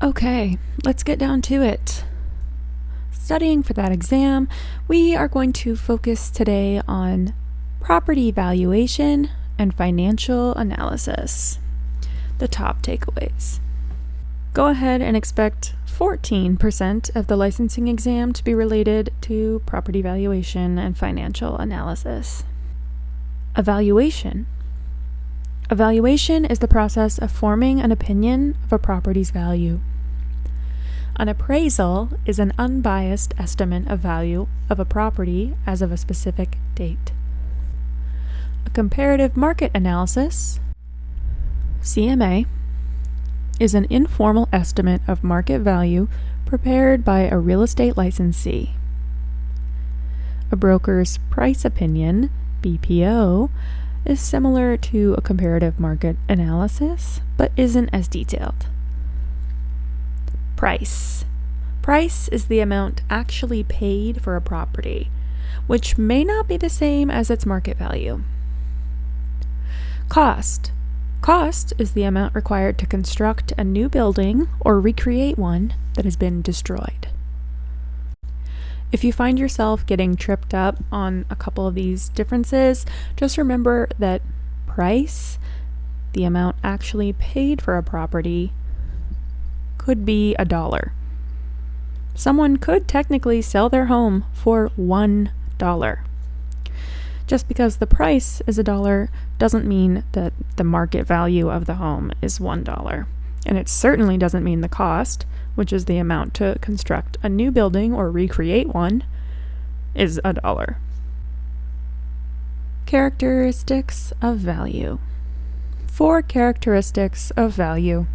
Okay, let's get down to it. Studying for that exam, we are going to focus today on property valuation and financial analysis. The top takeaways. Go ahead and expect 14% of the licensing exam to be related to property valuation and financial analysis. Evaluation. Evaluation is the process of forming an opinion of a property's value. An appraisal is an unbiased estimate of value of a property as of a specific date. A comparative market analysis, CMA, is an informal estimate of market value prepared by a real estate licensee. A broker's price opinion, BPO, is similar to a comparative market analysis, but isn't as detailed. Price. Price is the amount actually paid for a property, which may not be the same as its market value. Cost. Cost is the amount required to construct a new building or recreate one that has been destroyed. If you find yourself getting tripped up on a couple of these differences, just remember that price, the amount actually paid for a property, could be $1. Someone could technically sell their home for $1. Just because the price is $1 doesn't mean that the market value of the home is $1. And it certainly doesn't mean the cost, which is the amount to construct a new building or recreate one, is $1. Characteristics of value. 4 characteristics of value: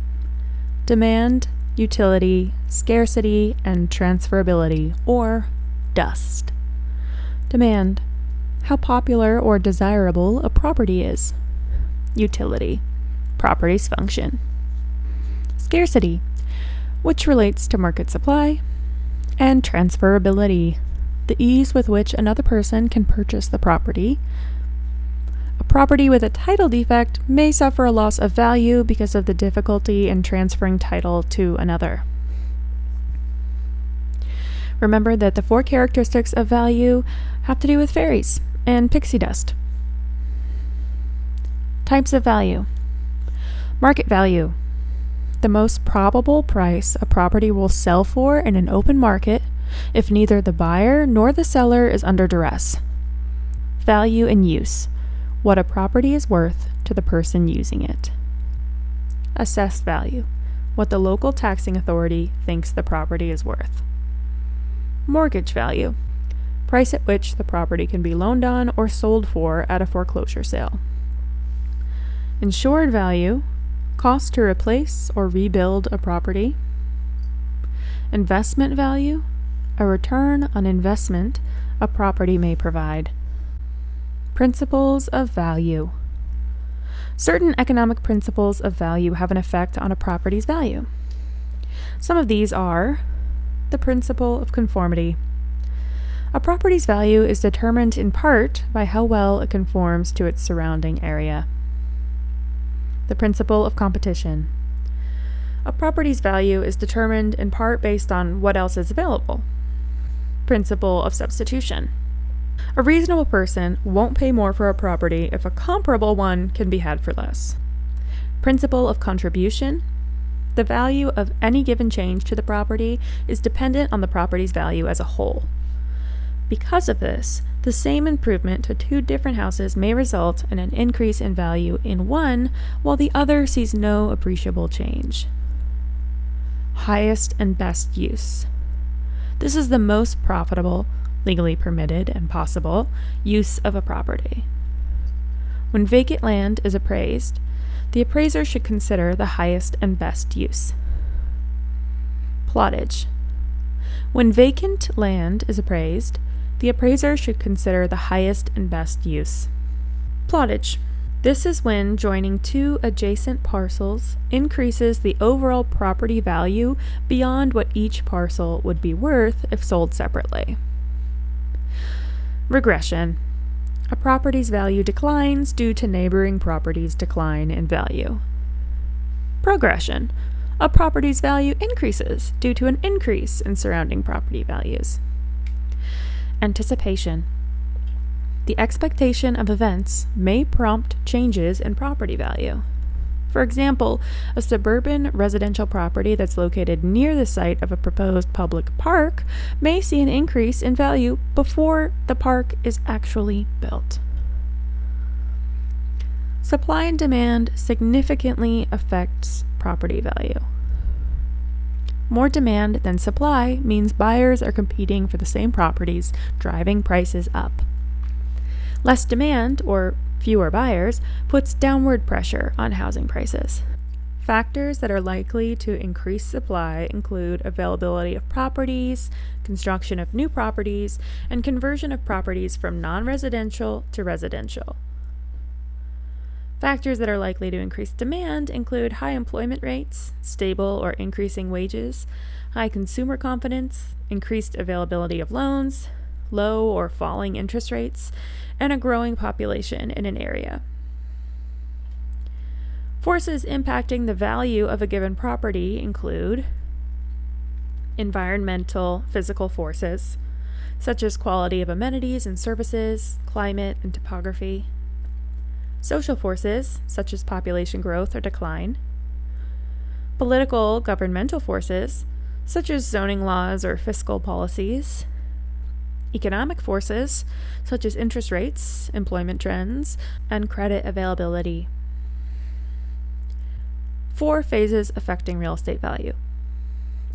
demand, utility, scarcity, and transferability, or dust. Demand: how popular or desirable a property is. Utility: property's function. Scarcity, which relates to market supply. And transferability: the ease with which another person can purchase the property. A property with a title defect may suffer a loss of value because of the difficulty in transferring title to another. Remember that the 4 characteristics of value have to do with fairies and pixie dust. Types of value. Market value: the most probable price a property will sell for in an open market if neither the buyer nor the seller is under duress. Value in use: what a property is worth to the person using it. Assessed value: what the local taxing authority thinks the property is worth. Mortgage value: price at which the property can be loaned on or sold for at a foreclosure sale. Insured value: cost to replace or rebuild a property. Investment value: a return on investment a property may provide. Principles of value. Certain economic principles of value have an effect on a property's value. Some of these are the principle of conformity. A property's value is determined in part by how well it conforms to its surrounding area. The principle of competition. A property's value is determined in part based on what else is available. Principle of substitution. A reasonable person won't pay more for a property if a comparable one can be had for less. Principle of contribution. The value of any given change to the property is dependent on the property's value as a whole. Because of this, the same improvement to 2 different houses may result in an increase in value in one, while the other sees no appreciable change. Highest and best use. This is the most profitable, legally permitted, and possible use of a property. When vacant land is appraised, the appraiser should consider the highest and best use. Plottage. When vacant land is appraised, the appraiser should consider the highest and best use. Plottage. This is when joining 2 adjacent parcels increases the overall property value beyond what each parcel would be worth if sold separately. Regression. A property's value declines due to neighboring properties' decline in value. Progression. A property's value increases due to an increase in surrounding property values. Anticipation. The expectation of events may prompt changes in property value. For example, a suburban residential property that's located near the site of a proposed public park may see an increase in value before the park is actually built. Supply and demand significantly affects property value. More demand than supply means buyers are competing for the same properties, driving prices up. Less demand, or fewer buyers, puts downward pressure on housing prices. Factors that are likely to increase supply include availability of properties, construction of new properties, and conversion of properties from non-residential to residential. Factors that are likely to increase demand include high employment rates, stable or increasing wages, high consumer confidence, increased availability of loans, low or falling interest rates, and a growing population in an area. Forces impacting the value of a given property include environmental, physical forces, such as quality of amenities and services, climate and topography. Social forces, such as population growth or decline. Political, governmental forces, such as zoning laws or fiscal policies. Economic forces, such as interest rates, employment trends, and credit availability. 4 phases affecting real estate value: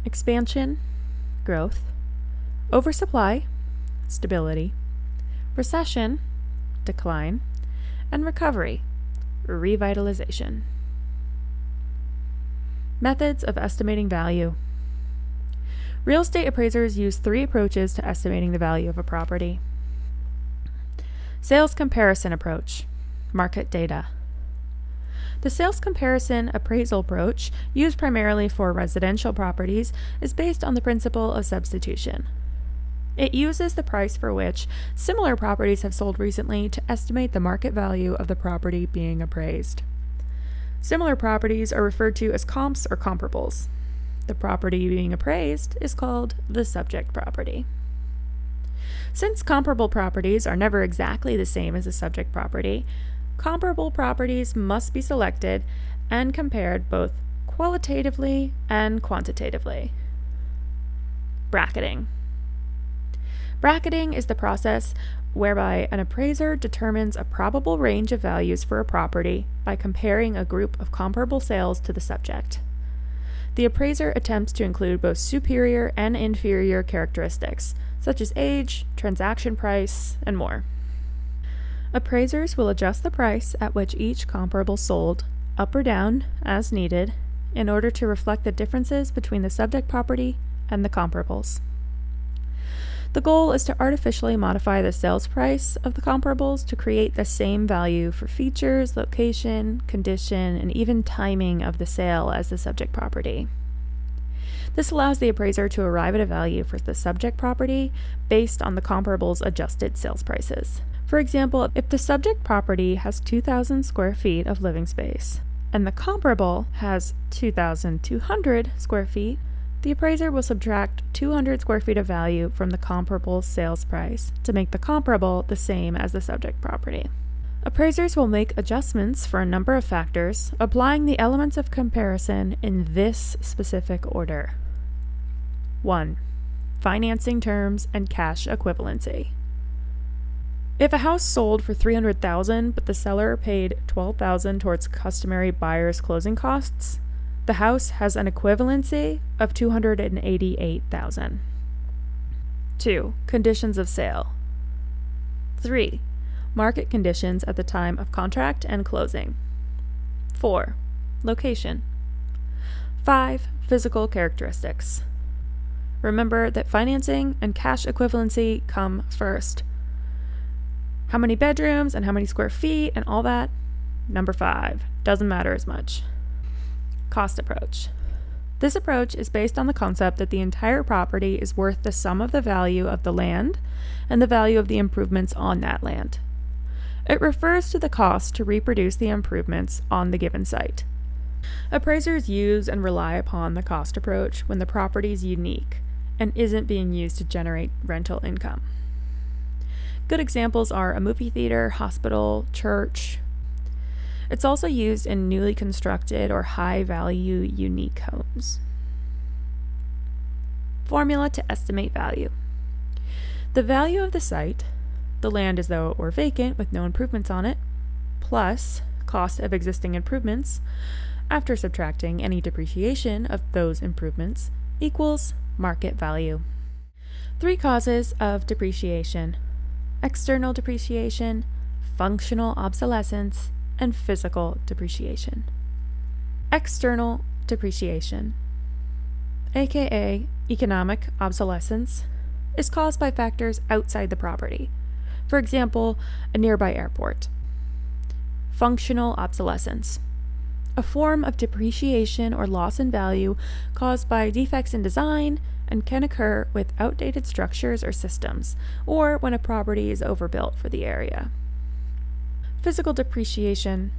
expansion, growth; oversupply, stability; recession, decline; and recovery, revitalization. Methods of estimating value. Real estate appraisers use 3 approaches to estimating the value of a property. Sales comparison approach, market data. The sales comparison appraisal approach, used primarily for residential properties, is based on the principle of substitution. It uses the price for which similar properties have sold recently to estimate the market value of the property being appraised. Similar properties are referred to as comps or comparables. The property being appraised is called the subject property. Since comparable properties are never exactly the same as a subject property, comparable properties must be selected and compared both qualitatively and quantitatively. Bracketing. Bracketing is the process whereby an appraiser determines a probable range of values for a property by comparing a group of comparable sales to the subject. The appraiser attempts to include both superior and inferior characteristics, such as age, transaction price, and more. Appraisers will adjust the price at which each comparable sold, up or down, as needed, in order to reflect the differences between the subject property and the comparables. The goal is to artificially modify the sales price of the comparables to create the same value for features, location, condition, and even timing of the sale as the subject property. This allows the appraiser to arrive at a value for the subject property based on the comparable's adjusted sales prices. For example, if the subject property has 2,000 square feet of living space and the comparable has 2,200 square feet, the appraiser will subtract 200 square feet of value from the comparable sales price to make the comparable the same as the subject property. Appraisers will make adjustments for a number of factors, applying the elements of comparison in this specific order. 1. Financing terms and cash equivalency. If a house sold for $300,000 but the seller paid $12,000 towards customary buyer's closing costs, the house has an equivalency of $288,000. 2. Conditions of sale. 3. Market conditions at the time of contract and closing. 4. Location. 5. Physical characteristics. Remember that financing and cash equivalency come first. How many bedrooms and how many square feet and all that? Number 5. Doesn't matter as much. Cost approach. This approach is based on the concept that the entire property is worth the sum of the value of the land and the value of the improvements on that land. It refers to the cost to reproduce the improvements on the given site. Appraisers use and rely upon the cost approach when the property is unique and isn't being used to generate rental income. Good examples are a movie theater, hospital, church. It's also used in newly constructed or high-value unique homes. Formula to estimate value. The value of the site, the land as though it were vacant with no improvements on it, plus cost of existing improvements, after subtracting any depreciation of those improvements, equals market value. 3 causes of depreciation: external depreciation, functional obsolescence, and physical depreciation. External depreciation, aka economic obsolescence, is caused by factors outside the property. For example, a nearby airport. Functional obsolescence, a form of depreciation or loss in value caused by defects in design and can occur with outdated structures or systems, or when a property is overbuilt for the area. Physical depreciation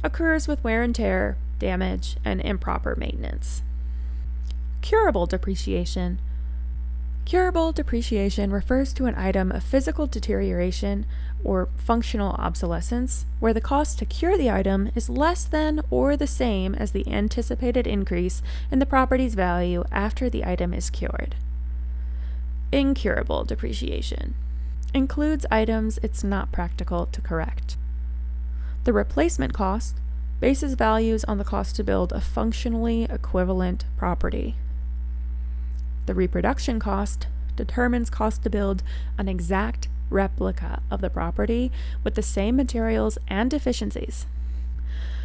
occurs with wear and tear, damage, and improper maintenance. Curable depreciation. Curable depreciation refers to an item of physical deterioration or functional obsolescence where the cost to cure the item is less than or the same as the anticipated increase in the property's value after the item is cured. Incurable depreciation includes items it's not practical to correct. The replacement cost bases values on the cost to build a functionally equivalent property. The reproduction cost determines cost to build an exact replica of the property with the same materials and efficiencies.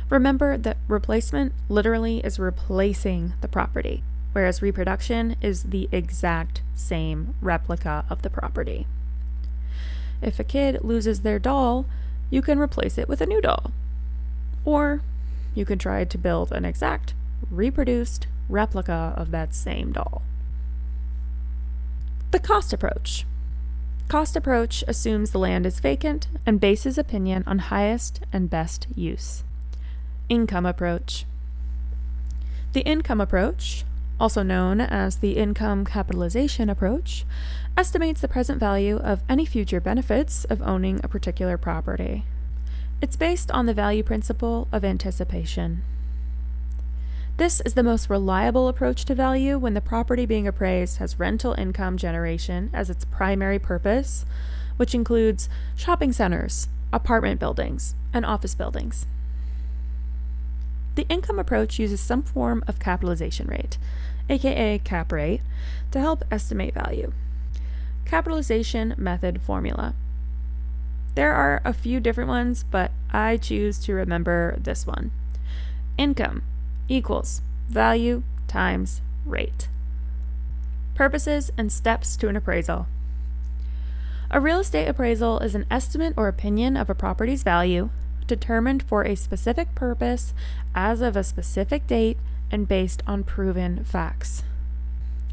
Remember that replacement literally is replacing the property, whereas reproduction is the exact same replica of the property. If a kid loses their doll, you can replace it with a new doll. Or you can try to build an exact, reproduced replica of that same doll. The cost approach. Cost approach assumes the land is vacant and bases opinion on highest and best use. Income approach. The income approach, also known as the income capitalization approach, estimates the present value of any future benefits of owning a particular property. It's based on the value principle of anticipation. This is the most reliable approach to value when the property being appraised has rental income generation as its primary purpose, which includes shopping centers, apartment buildings, and office buildings. The income approach uses some form of capitalization rate, aka cap rate, to help estimate value. Capitalization method formula. There are a few different ones, but I choose to remember this one. Income equals value times rate. Purposes and steps to an appraisal. A real estate appraisal is an estimate or opinion of a property's value, determined for a specific purpose as of a specific date and based on proven facts.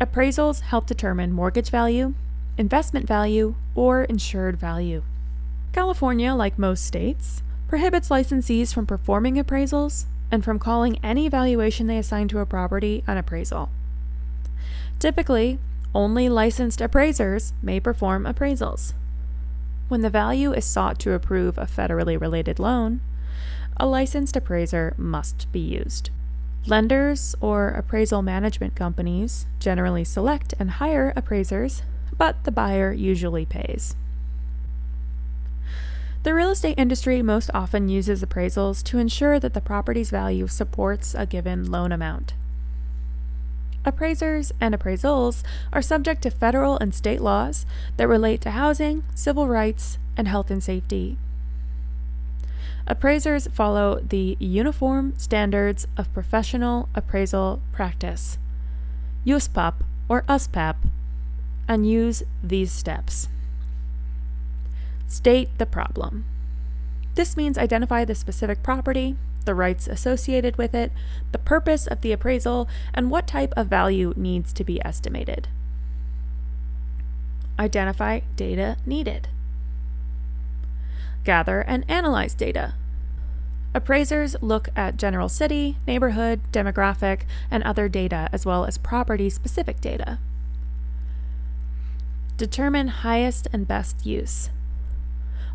Appraisals help determine mortgage value, investment value, or insured value. California, like most states, prohibits licensees from performing appraisals and from calling any valuation they assign to a property an appraisal. Typically, only licensed appraisers may perform appraisals. When the value is sought to approve a federally related loan, a licensed appraiser must be used. Lenders or appraisal management companies generally select and hire appraisers, but the buyer usually pays. The real estate industry most often uses appraisals to ensure that the property's value supports a given loan amount. Appraisers and appraisals are subject to federal and state laws that relate to housing, civil rights, and health and safety. Appraisers follow the Uniform Standards of Professional Appraisal Practice, USPAP or USPAP, and use these steps. State the problem. This means identify the specific property, the rights associated with it, the purpose of the appraisal, and what type of value needs to be estimated. Identify data needed. Gather and analyze data. Appraisers look at general city, neighborhood, demographic, and other data, as well as property-specific data. Determine highest and best use.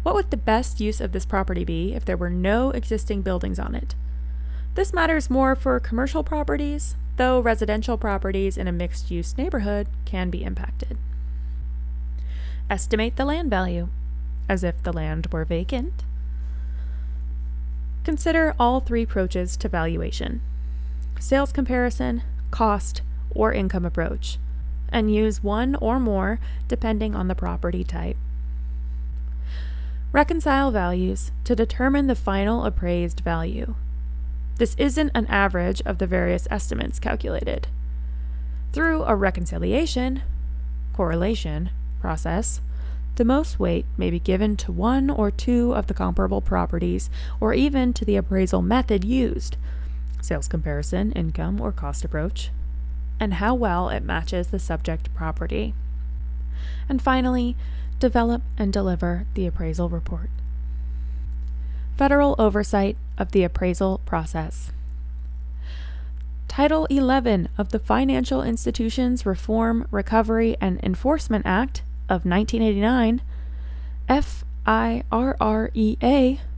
What would the best use of this property be if there were no existing buildings on it? This matters more for commercial properties, though residential properties in a mixed-use neighborhood can be impacted. Estimate the land value, as if the land were vacant. Consider all three approaches to valuation: sales comparison, cost, or income approach, and use one or more depending on the property type. Reconcile values to determine the final appraised value. This isn't an average of the various estimates calculated. Through a reconciliation, correlation process, the most weight may be given to one or two of the comparable properties, or even to the appraisal method used, sales comparison, income, or cost approach, and how well it matches the subject property. And finally, develop and deliver the appraisal report. Federal oversight of the appraisal process. Title 11 of the Financial Institutions Reform, Recovery, and Enforcement Act of 1989,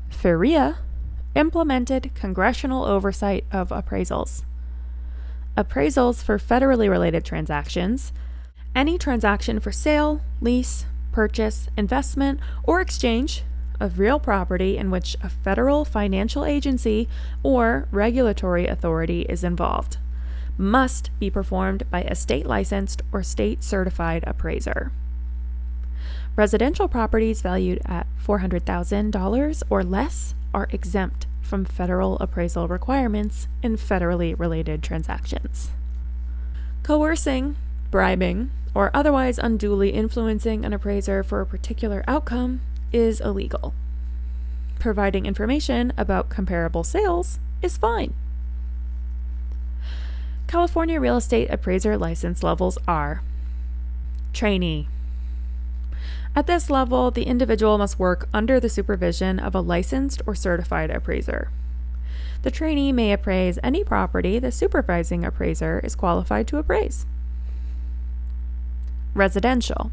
FIRREA, implemented congressional oversight of appraisals. Appraisals for federally related transactions, any transaction for sale, lease, purchase, investment, or exchange of real property in which a federal financial agency or regulatory authority is involved, must be performed by a state-licensed or state-certified appraiser. Residential properties valued at $400,000 or less are exempt from federal appraisal requirements in federally related transactions. Coercing, bribing, or otherwise unduly influencing an appraiser for a particular outcome is illegal. Providing information about comparable sales is fine. California real estate appraiser license levels are: trainee. At this level, the individual must work under the supervision of a licensed or certified appraiser. The trainee may appraise any property the supervising appraiser is qualified to appraise. Residential.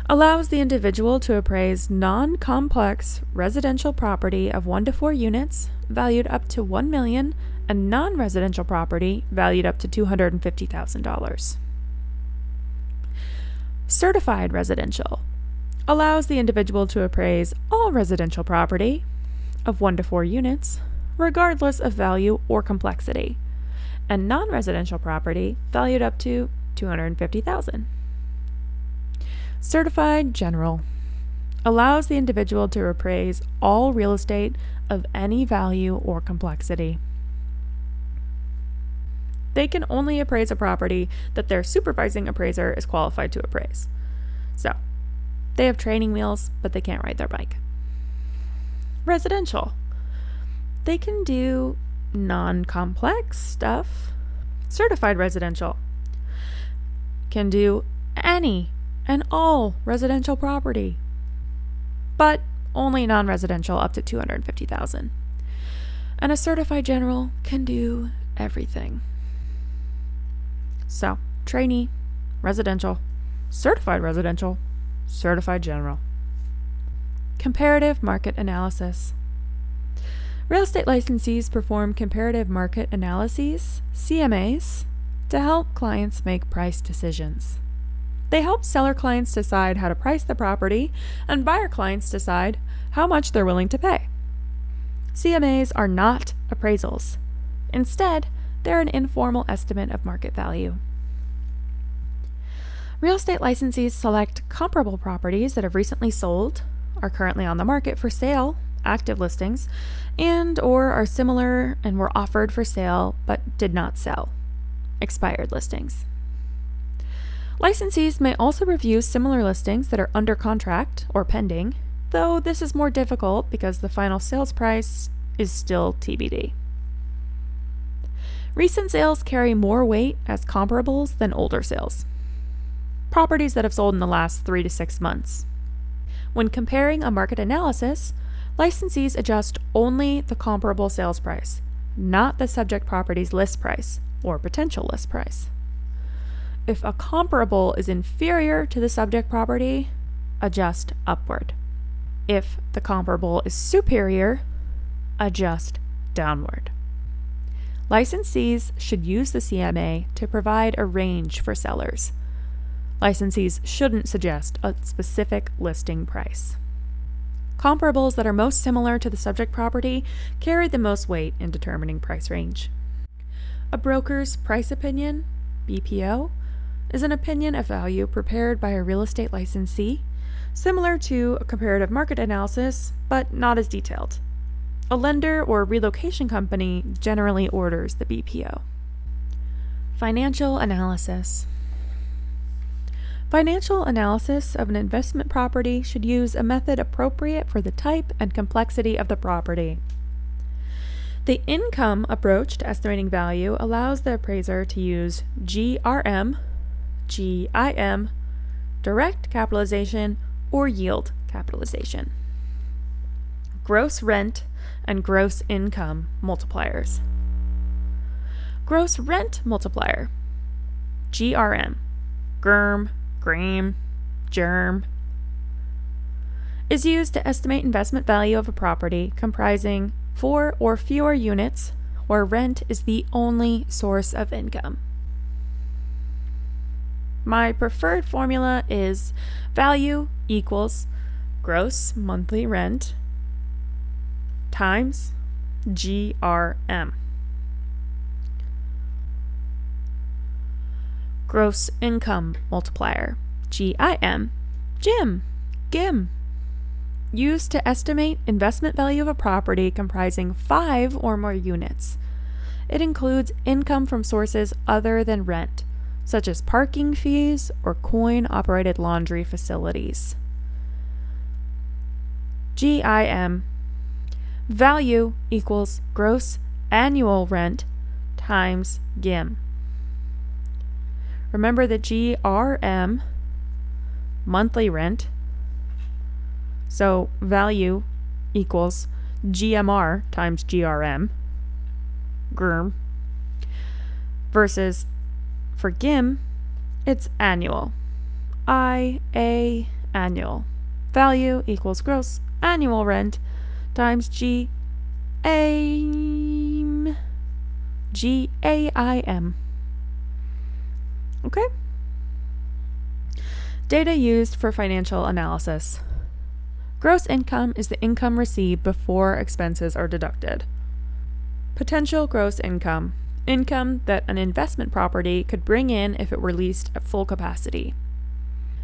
Allows the individual to appraise non-complex residential property of 1 to 4 units valued up to $1 million and non-residential property valued up to $250,000. Certified residential allows the individual to appraise all residential property of 1 to 4 units, regardless of value or complexity, and non-residential property valued up to $250,000. Certified general allows the individual to appraise all real estate of any value or complexity. They can only appraise a property that their supervising appraiser is qualified to appraise. So, they have training wheels, but they can't ride their bike. Residential. They can do non-complex stuff. Certified residential can do any and all residential property, but only non-residential up to $250,000. And a certified general can do everything. So, trainee, residential, certified general. Comparative market analysis. Real estate licensees perform comparative market analyses, CMAs, to help clients make price decisions. They help seller clients decide how to price the property, and buyer clients decide how much they're willing to pay. CMAs are not appraisals. Instead, they're an informal estimate of market value. Real estate licensees select comparable properties that have recently sold, are currently on the market for sale, active listings, and or are similar and were offered for sale but did not sell, expired listings. Licensees may also review similar listings that are under contract or pending, though this is more difficult because the final sales price is still TBD. Recent sales carry more weight as comparables than older sales. Properties that have sold in the last 3 to 6 months. When comparing a market analysis, Licensees adjust only the comparable sales price, not the subject property's list price or potential list price. If a comparable is inferior to the subject property, adjust upward. If the comparable is superior, adjust downward. Licensees should use the CMA to provide a range for sellers. Licensees shouldn't suggest a specific listing price. Comparables that are most similar to the subject property carry the most weight in determining price range. A broker's price opinion, BPO, is an opinion of value prepared by a real estate licensee, similar to a comparative market analysis, but not as detailed. A lender or relocation company generally orders the BPO. Financial analysis. Financial analysis of an investment property should use a method appropriate for the type and complexity of the property. The income approach to estimating value allows the appraiser to use GRM, GIM, direct capitalization, or yield capitalization. Gross rent and gross income multipliers. Gross rent multiplier, GRM, GRM, GRAM, GERM, is used to estimate investment value of a property comprising 4 or fewer units where rent is the only source of income. My preferred formula is value equals gross monthly rent times GRM. Gross income multiplier, GIM, GIM, used to estimate investment value of a property comprising 5 or more units. It includes income from sources other than rent, such as parking fees or coin-operated laundry facilities. GIM, value equals gross annual rent times GIM. Remember that GRM, monthly rent, so value equals GMR times GRM, GRM, versus for GIM, it's annual, annual. Value equals gross annual rent times GAIM. Okay? Data used for financial analysis. Gross income is the income received before expenses are deducted. Potential gross income, income that an investment property could bring in if it were leased at full capacity.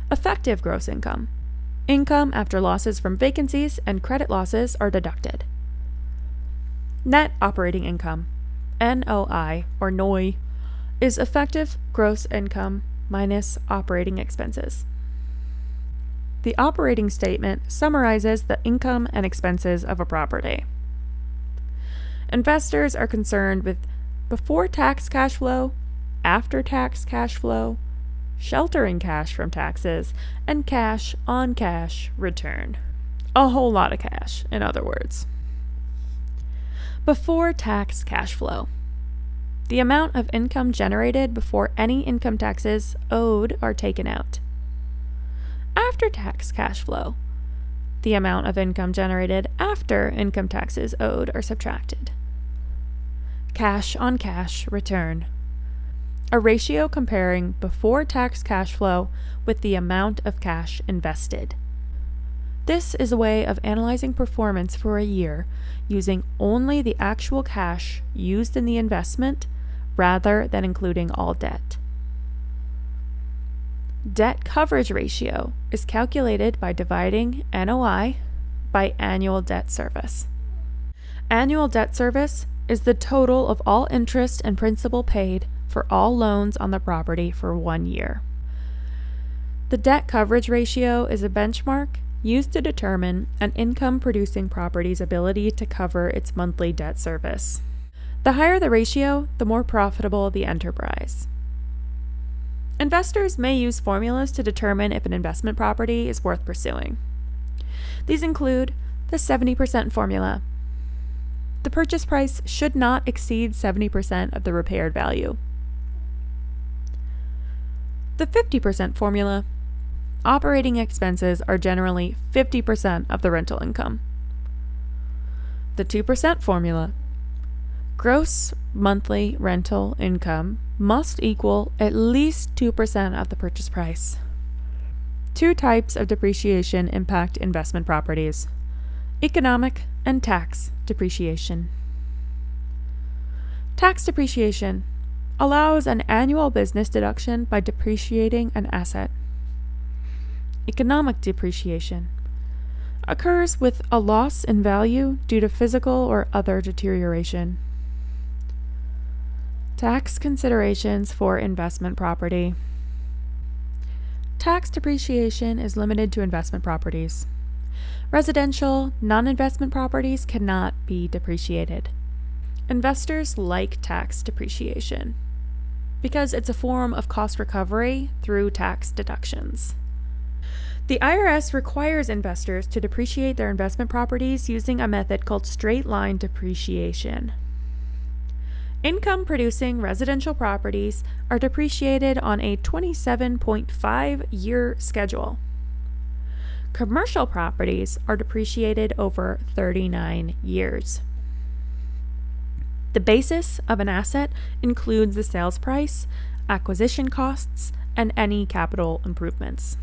Effective gross income, income after losses from vacancies and credit losses are deducted. Net operating income, NOI or NOI, is effective gross income minus operating expenses. The operating statement summarizes the income and expenses of a property. Investors are concerned with before-tax cash flow, after-tax cash flow, sheltering cash from taxes, and cash-on-cash return. A whole lot of cash, in other words. Before-tax cash flow. The amount of income generated before any income taxes owed are taken out. After-tax cash flow. The amount of income generated after income taxes owed are subtracted. Cash-on-cash return. A ratio comparing before-tax cash flow with the amount of cash invested. This is a way of analyzing performance for a year using only the actual cash used in the investment rather than including all debt. Debt coverage ratio is calculated by dividing NOI by annual debt service. Annual debt service is the total of all interest and principal paid for all loans on the property for 1 year. The debt coverage ratio is a benchmark used to determine an income-producing property's ability to cover its monthly debt service. The higher the ratio, the more profitable the enterprise. Investors may use formulas to determine if an investment property is worth pursuing. These include The 70% formula. The purchase price should not exceed 70% of the repaired value. The 50% formula. Operating expenses are generally 50% of the rental income. The 2% formula. Gross monthly rental income must equal at least 2% of the purchase price. Two types of depreciation impact investment properties: economic and tax depreciation. Tax depreciation allows an annual business deduction by depreciating an asset. Economic depreciation occurs with a loss in value due to physical or other deterioration. Tax considerations for investment property. Tax depreciation is limited to investment properties. Residential, non-investment properties cannot be depreciated. Investors like tax depreciation because it's a form of cost recovery through tax deductions. The IRS requires investors to depreciate their investment properties using a method called straight-line depreciation. Income-producing residential properties are depreciated on a 27.5-year schedule. Commercial properties are depreciated over 39 years. The basis of an asset includes the sales price, acquisition costs, and any capital improvements.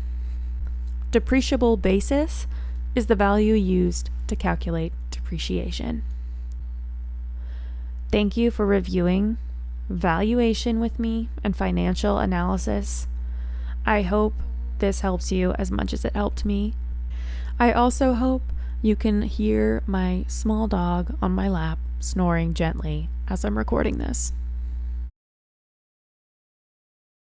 Depreciable basis is the value used to calculate depreciation. Thank you for reviewing valuation with me and financial analysis. I hope this helps you as much as it helped me. I also hope you can hear my small dog on my lap snoring gently as I'm recording this.